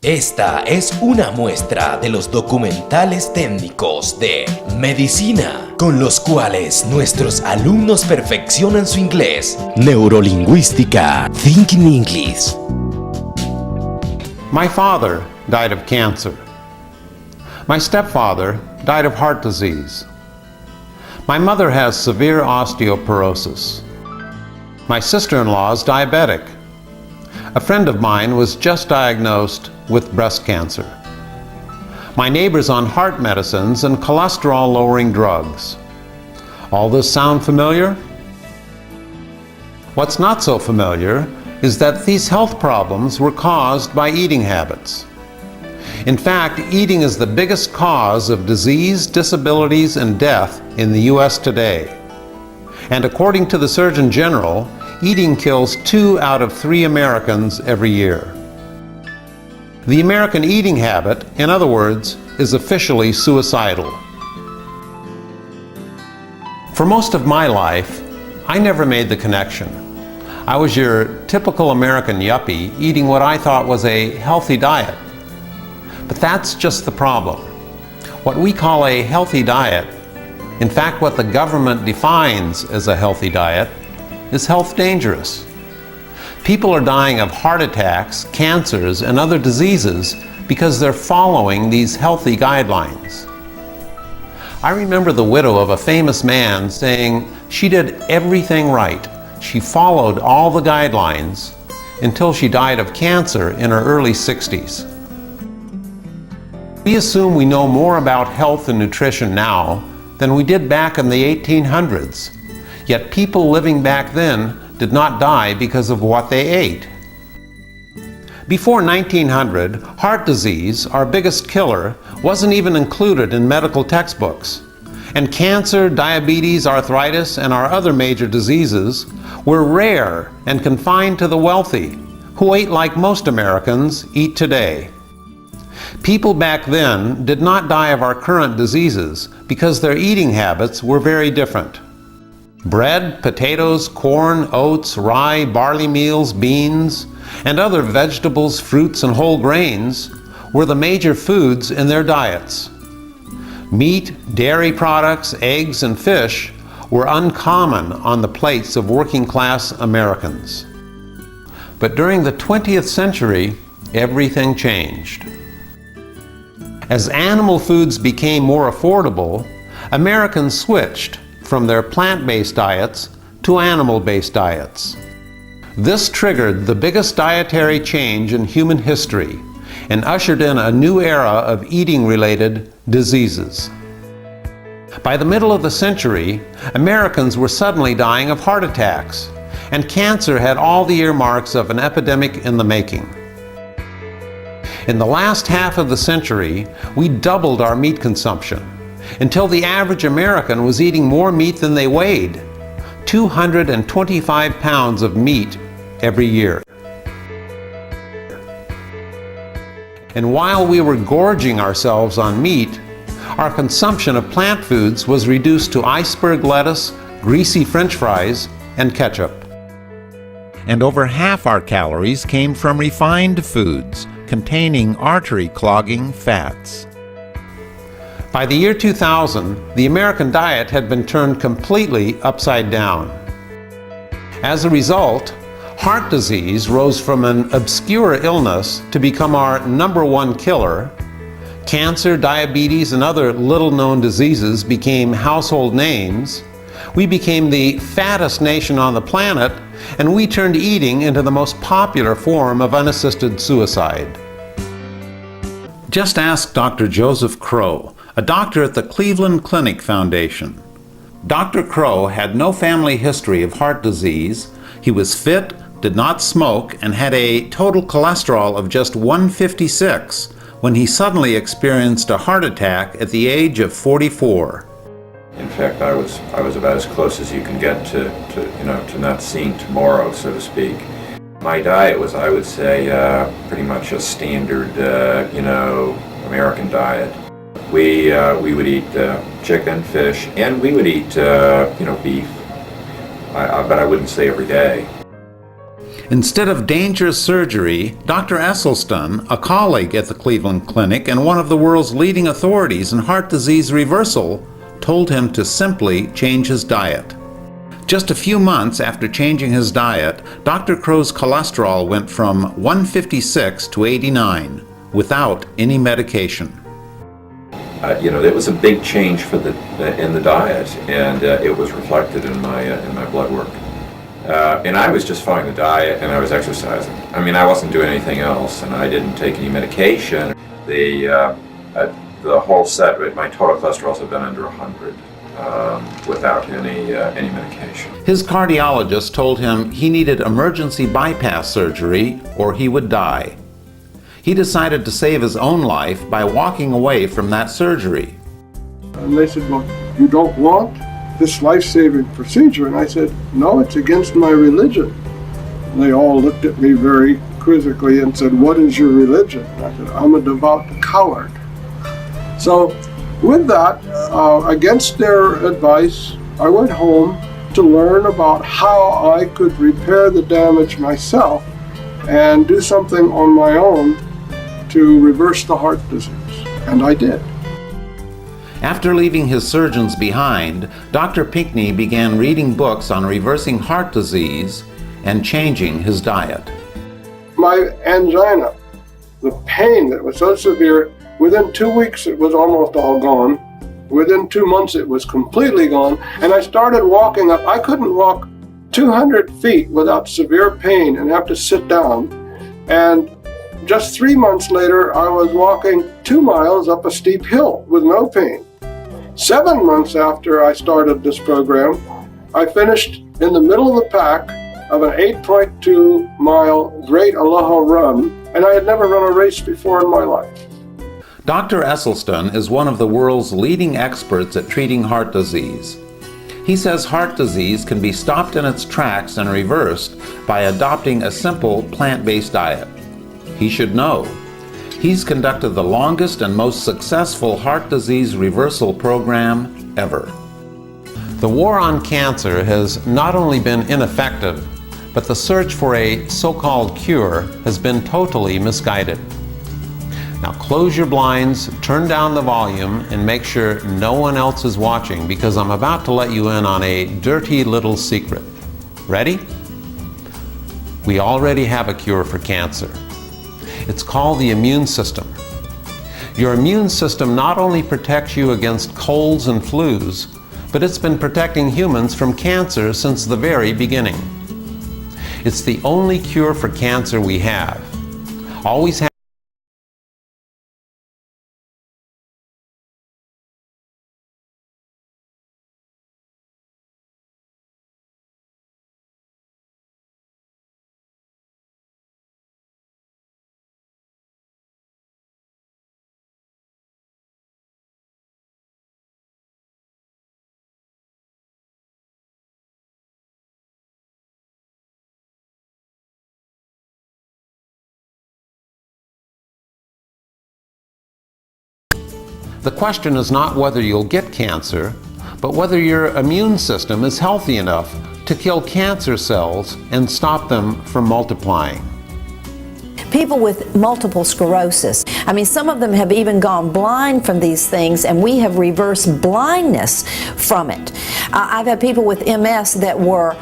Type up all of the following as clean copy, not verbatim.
Esta es una muestra de los documentales técnicos de Medicina, con los cuales nuestros alumnos perfeccionan su inglés. Neurolingüística, Thinking English. My father died of cancer. My stepfather died of heart disease. My mother has severe osteoporosis. My sister-in-law is diabetic. A friend of mine was just diagnosed with breast cancer. My neighbor's on heart medicines and cholesterol-lowering drugs. All this sound familiar? What's not so familiar is that these health problems were caused by eating habits. In fact, eating is the biggest cause of disease, disabilities, and death in the U.S. today. And according to the Surgeon General, eating kills 2 out of 3 Americans every year. The American eating habit, in other words, is officially suicidal. For most of my life, I never made the connection. I was your typical American yuppie eating what I thought was a healthy diet. But that's just the problem. What we call a healthy diet, in fact what the government defines as a healthy diet, is health dangerous. People are dying of heart attacks, cancers, and other diseases because they're following these healthy guidelines. I remember the widow of a famous man saying she did everything right. She followed all the guidelines until she died of cancer in her early 60s. We assume we know more about health and nutrition now than we did back in the 1800s. Yet people living back then did not die because of what they ate. Before 1900, heart disease, our biggest killer, wasn't even included in medical textbooks. And cancer, diabetes, arthritis, and our other major diseases were rare and confined to the wealthy, who ate like most Americans eat today. People back then did not die of our current diseases because their eating habits were very different. Bread, potatoes, corn, oats, rye, barley meals, beans, and other vegetables, fruits, and whole grains were the major foods in their diets. Meat, dairy products, eggs, and fish were uncommon on the plates of working-class Americans. But during the 20th century, everything changed. As animal foods became more affordable, Americans switched from their plant-based diets to animal-based diets. This triggered the biggest dietary change in human history and ushered in a new era of eating-related diseases. By the middle of the century, Americans were suddenly dying of heart attacks, and cancer had all the earmarks of an epidemic in the making. In the last half of the century, we doubled our meat consumption, until the average American was eating more meat than they weighed, 225 pounds of meat every year. And while we were gorging ourselves on meat, our consumption of plant foods was reduced to iceberg lettuce, greasy French fries, and ketchup. And over half our calories came from refined foods containing artery-clogging fats. By the year 2000, the American diet had been turned completely upside down. As a result, heart disease rose from an obscure illness to become our #1 killer. Cancer, diabetes, and other little-known diseases became household names. We became the fattest nation on the planet, and we turned eating into the most popular form of unassisted suicide. Just ask Dr. Joseph Crow, a doctor at the Cleveland Clinic Foundation. Dr. Crow had no family history of heart disease. He was fit, did not smoke, and had a total cholesterol of just 156 when he suddenly experienced a heart attack at the age of 44. In fact, I was about as close as you can get to not seeing tomorrow, so to speak. My diet was, I would say, pretty much a standard, American diet. We would eat chicken, fish, and we would eat, beef. But I wouldn't say every day. Instead of dangerous surgery, Dr. Esselstyn, a colleague at the Cleveland Clinic and one of the world's leading authorities in heart disease reversal, told him to simply change his diet. Just a few months after changing his diet, Dr. Crow's cholesterol went from 156 to 89 without any medication. It was a big change for in the diet, and it was reflected in my blood work. And I was just following the diet, and I was exercising. I mean, I wasn't doing anything else, and I didn't take any medication. The whole set, my total cholesterols have been under 100 without any medication. His cardiologist told him he needed emergency bypass surgery or he would die. He decided to save his own life by walking away from that surgery. And they said, well, you don't want this life-saving procedure? And I said, no, it's against my religion. And they all looked at me very quizzically and said, what is your religion? And I said, I'm a devout coward. So with that, against their advice, I went home to learn about how I could repair the damage myself and do something on my own to reverse the heart disease. And I did. After leaving his surgeons behind, Dr. Pinckney began reading books on reversing heart disease and changing his diet. My angina, the pain that was so severe, within 2 weeks it was almost all gone. Within 2 months it was completely gone. And I started walking up. I couldn't walk 200 feet without severe pain and have to sit down. And just 3 months later, I was walking 2 miles up a steep hill with no pain. 7 months after I started this program, I finished in the middle of the pack of an 8.2 mile Great Aloha run, and I had never run a race before in my life. Dr. Esselstyn is one of the world's leading experts at treating heart disease. He says heart disease can be stopped in its tracks and reversed by adopting a simple plant-based diet. He should know. He's conducted the longest and most successful heart disease reversal program ever. The war on cancer has not only been ineffective, but the search for a so-called cure has been totally misguided. Now close your blinds, turn down the volume, and make sure no one else is watching, because I'm about to let you in on a dirty little secret. Ready? We already have a cure for cancer. It's called the immune system. Your immune system not only protects you against colds and flus, but it's been protecting humans from cancer since the very beginning. It's the only cure for cancer we have. Always have. The question is not whether you'll get cancer, but whether your immune system is healthy enough to kill cancer cells and stop them from multiplying. People with multiple sclerosis, I mean, some of them have even gone blind from these things, and we have reversed blindness from it. I've had people with MS that were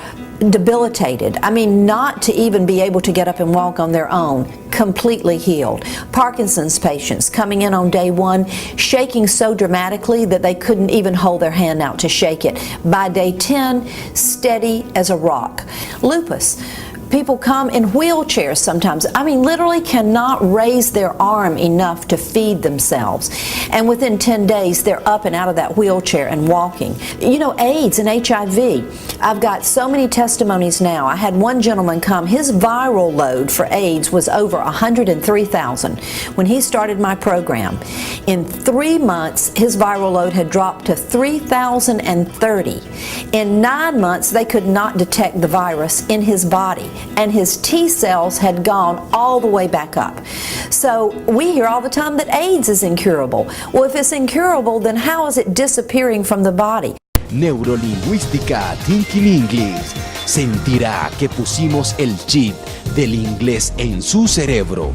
debilitated. I mean, not to even be able to get up and walk on their own, completely healed. Parkinson's patients coming in on day 1, shaking so dramatically that they couldn't even hold their hand out to shake it. By day 10, steady as a rock. Lupus. People come in wheelchairs sometimes. I mean, literally cannot raise their arm enough to feed themselves. And within 10 days, they're up and out of that wheelchair and walking. You know, AIDS and HIV. I've got so many testimonies now. I had one gentleman come. His viral load for AIDS was over 103,000 when he started my program. In 3 months, his viral load had dropped to 3,030. In 9 months, they could not detect the virus in his body, and his T cells had gone all the way back up. So we hear all the time that AIDS is incurable. Well, if it's incurable, then how is it disappearing from the body? Neurolingüística Thinking English. Sentirá que pusimos el chip del inglés en su cerebro.